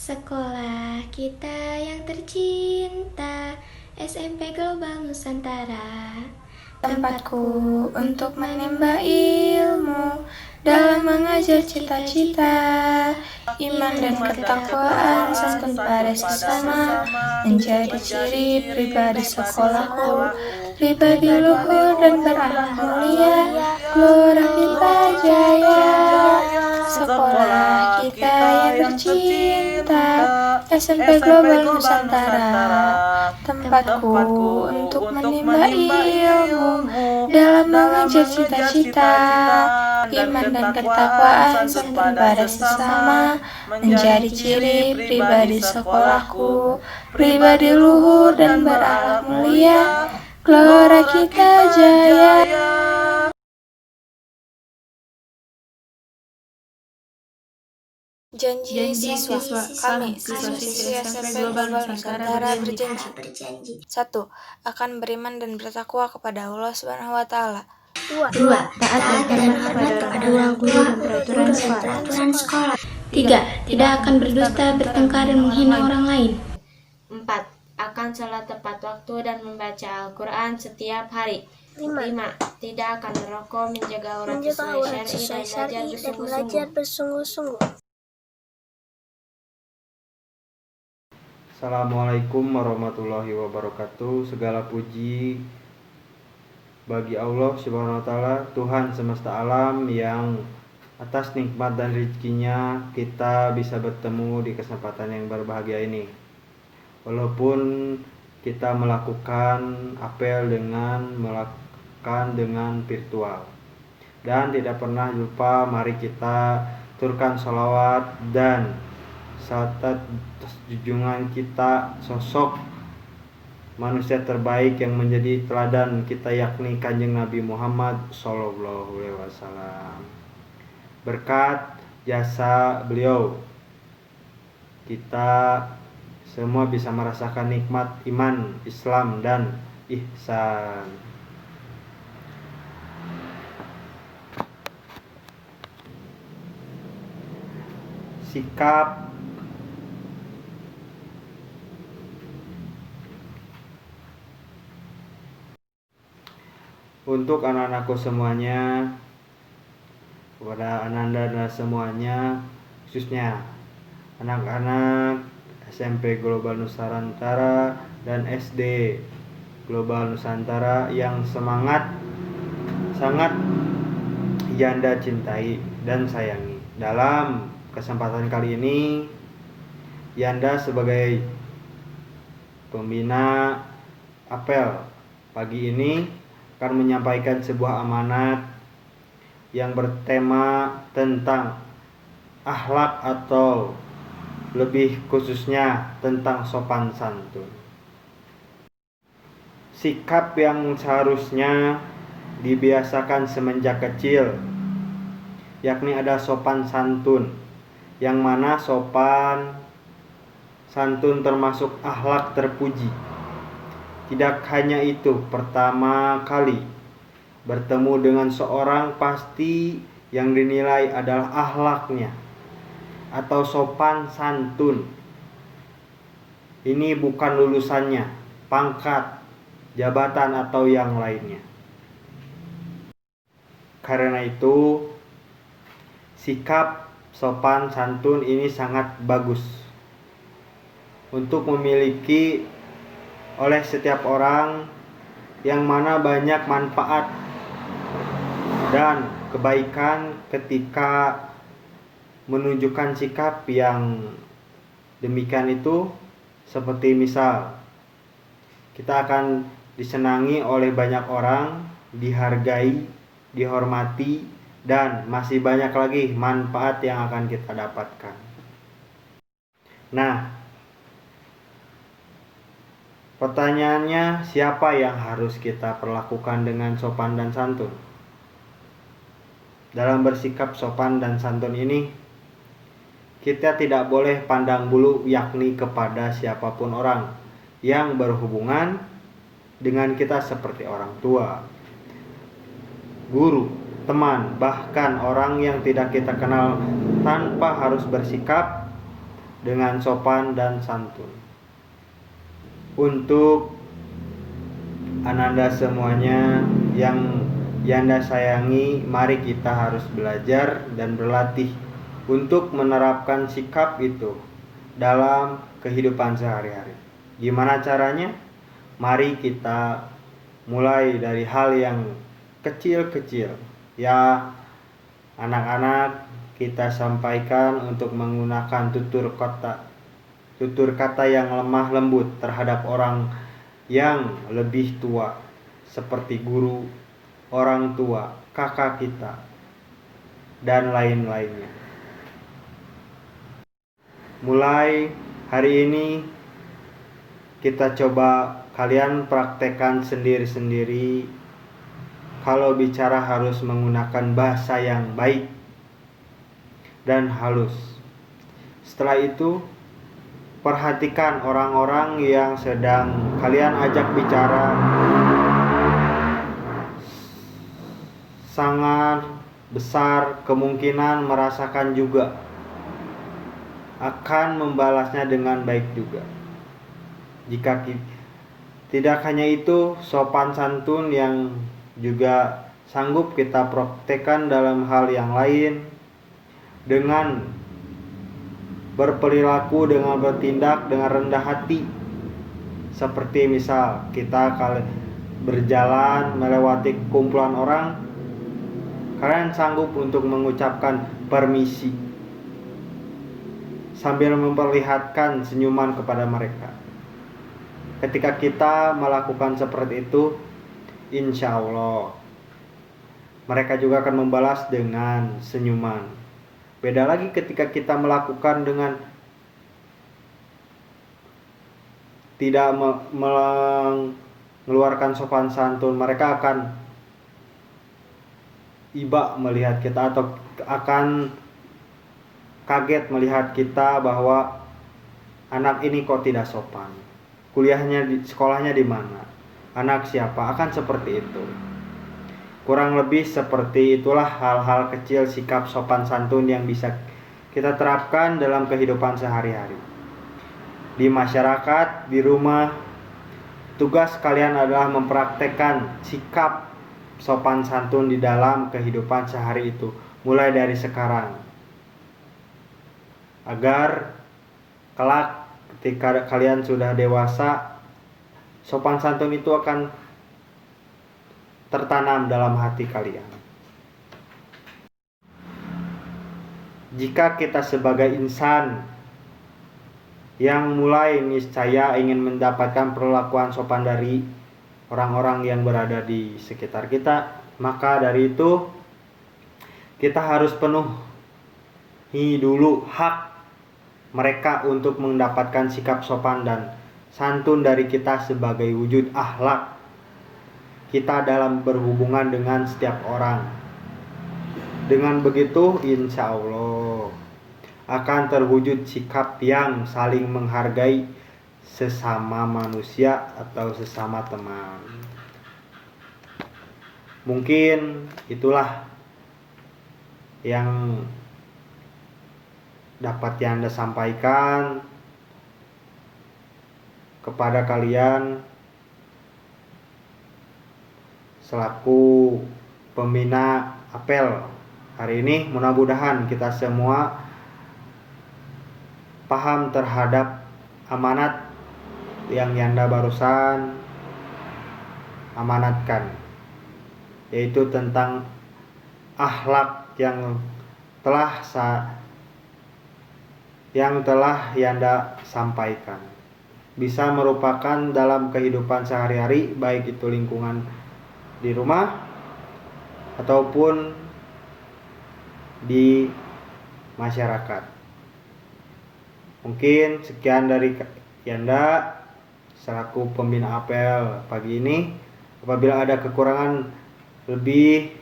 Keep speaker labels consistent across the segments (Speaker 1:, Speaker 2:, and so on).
Speaker 1: Sekolah kita yang tercinta, SMP Global Nusantara.
Speaker 2: Tempatku untuk menimba ilmu dalam mengajar cita-cita, iman dan ketakwaan santun pada sesama menjadi ciri pribadi sekolahku. Pribadi luhur dan berakhlak mulia, gelora kita jaya. Sekolah kita yang tercinta, SMP Global Nusantara. Tempatku untuk menimba ilmu dalam mengejar cita-cita, iman dan ketakwaan santun pada sesama menjadi ciri pribadi sekolahku. Pribadi luhur dan berakhlak mulia, gelora kita jaya. Janji siswa, kami siswa-siswi SMP Global Nusantara berjanji. 1. Akan beriman dan bertakwa kepada Allah Subhanahu wa taala.
Speaker 1: 2. Taat dan hormat pada orang tua dan peraturan sekolah. 3. Tidak akan berdusta, bertengkar, dan menghina orang lain.
Speaker 3: 4. Akan sholat tepat waktu dan membaca Al-Quran setiap hari. 5. Tidak akan merokok, menjaga aurat sesuai syar'i dan belajar bersungguh-sungguh.
Speaker 4: Assalamualaikum warahmatullahi wabarakatuh. Segala puji bagi Allah Subhanahu wa taala, Tuhan semesta alam, yang atas nikmat dan rezekinya kita bisa bertemu di kesempatan yang berbahagia ini. Walaupun kita melakukan apel dengan virtual, dan tidak pernah lupa, mari kita turunkan sholawat dan saat junjungan kita, sosok manusia terbaik yang menjadi teladan kita, yakni Kanjeng Nabi Muhammad Sallallahu Alaihi Wasallam. Berkat jasa beliau, kita semua bisa merasakan nikmat iman, Islam, dan ihsan. Sikap untuk anak-anakku semuanya, kepada Ananda dan semuanya, khususnya anak-anak SMP Global Nusantara dan SD Global Nusantara yang sangat Yanda cintai dan sayangi. Dalam kesempatan kali ini, Yanda sebagai pembina apel pagi ini akan menyampaikan sebuah amanat yang bertema tentang akhlak, atau lebih khususnya tentang sopan santun. Sikap yang seharusnya dibiasakan semenjak kecil, yakni ada sopan santun, yang mana sopan santun termasuk akhlak terpuji. Tidak hanya itu, pertama kali bertemu dengan seorang, pasti yang dinilai adalah akhlaknya atau sopan santun. Ini bukan lulusannya, pangkat, jabatan, atau yang lainnya. Karena itu, sikap sopan santun ini sangat bagus untuk memiliki oleh setiap orang, yang mana banyak manfaat dan kebaikan ketika menunjukkan sikap yang demikian itu. Seperti misal, kita akan disenangi oleh banyak orang, dihargai, dihormati, dan masih banyak lagi manfaat yang akan kita dapatkan. Nah, pertanyaannya, siapa yang harus kita perlakukan dengan sopan dan santun? Dalam bersikap sopan dan santun ini, kita tidak boleh pandang bulu, yakni kepada siapapun orang yang berhubungan dengan kita, seperti orang tua, guru, teman, bahkan orang yang tidak kita kenal, tanpa harus bersikap dengan sopan dan santun. Untuk Ananda semuanya yang Yanda sayangi, mari kita harus belajar dan berlatih untuk menerapkan sikap itu dalam kehidupan sehari-hari. Gimana caranya? Mari kita mulai dari hal yang kecil-kecil. Ya, anak-anak, kita sampaikan untuk menggunakan tutur kata yang lemah lembut terhadap orang yang lebih tua, seperti guru, orang tua, kakak kita, dan lain-lainnya. Mulai hari ini kita coba kalian praktekkan sendiri-sendiri. Kalau bicara harus menggunakan bahasa yang baik dan halus. Setelah itu, perhatikan orang-orang yang sedang kalian ajak bicara. Sangat besar kemungkinan merasakan juga akan membalasnya dengan baik juga. Jika tidak hanya itu, sopan santun yang juga sanggup kita praktekkan dalam hal yang lain, dengan berperilaku, dengan bertindak dengan rendah hati. Seperti misal kita berjalan melewati kumpulan orang, kalian sanggup untuk mengucapkan permisi sambil memperlihatkan senyuman kepada mereka. Ketika kita melakukan seperti itu, insya Allah mereka juga akan membalas dengan senyuman. Beda lagi ketika kita melakukan dengan tidak mengeluarkan sopan santun, mereka akan iba melihat kita atau akan kaget melihat kita bahwa anak ini kok tidak sopan. Sekolahnya di mana? Anak siapa? Akan seperti itu. Kurang lebih seperti itulah hal-hal kecil sikap sopan santun yang bisa kita terapkan dalam kehidupan sehari-hari. Di masyarakat, di rumah, tugas kalian adalah mempraktekkan sikap sopan santun di dalam kehidupan sehari itu, mulai dari sekarang. Agar kelak ketika kalian sudah dewasa, sopan santun itu akan tertanam dalam hati kalian. Jika kita sebagai insan yang mulai niscaya ingin mendapatkan perlakuan sopan dari orang-orang yang berada di sekitar kita, maka dari itu kita harus penuhi dulu hak mereka untuk mendapatkan sikap sopan dan santun dari kita sebagai wujud akhlak kita dalam berhubungan dengan setiap orang. Dengan begitu, insya Allah akan terwujud sikap yang saling menghargai sesama manusia atau sesama teman. Mungkin itulah yang dapat Yanda sampaikan kepada kalian selaku pembina apel hari ini. Mudah-mudahan kita semua paham terhadap amanat yang Yanda barusan amanatkan, yaitu tentang akhlak yang telah Yanda sampaikan. Bisa merupakan dalam kehidupan sehari-hari, baik itu lingkungan di rumah ataupun di masyarakat. Mungkin sekian dari Yanda selaku pembina apel pagi ini. Apabila ada kekurangan lebih,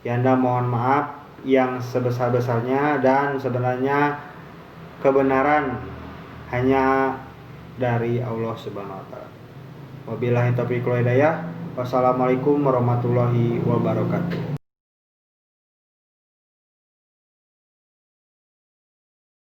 Speaker 4: Yanda mohon maaf yang sebesar-besarnya, dan sebenarnya kebenaran hanya dari Allah Subhanahu wa taala. Wabillahi taufiq wal hidayah. Wassalamualaikum warahmatullahi wabarakatuh.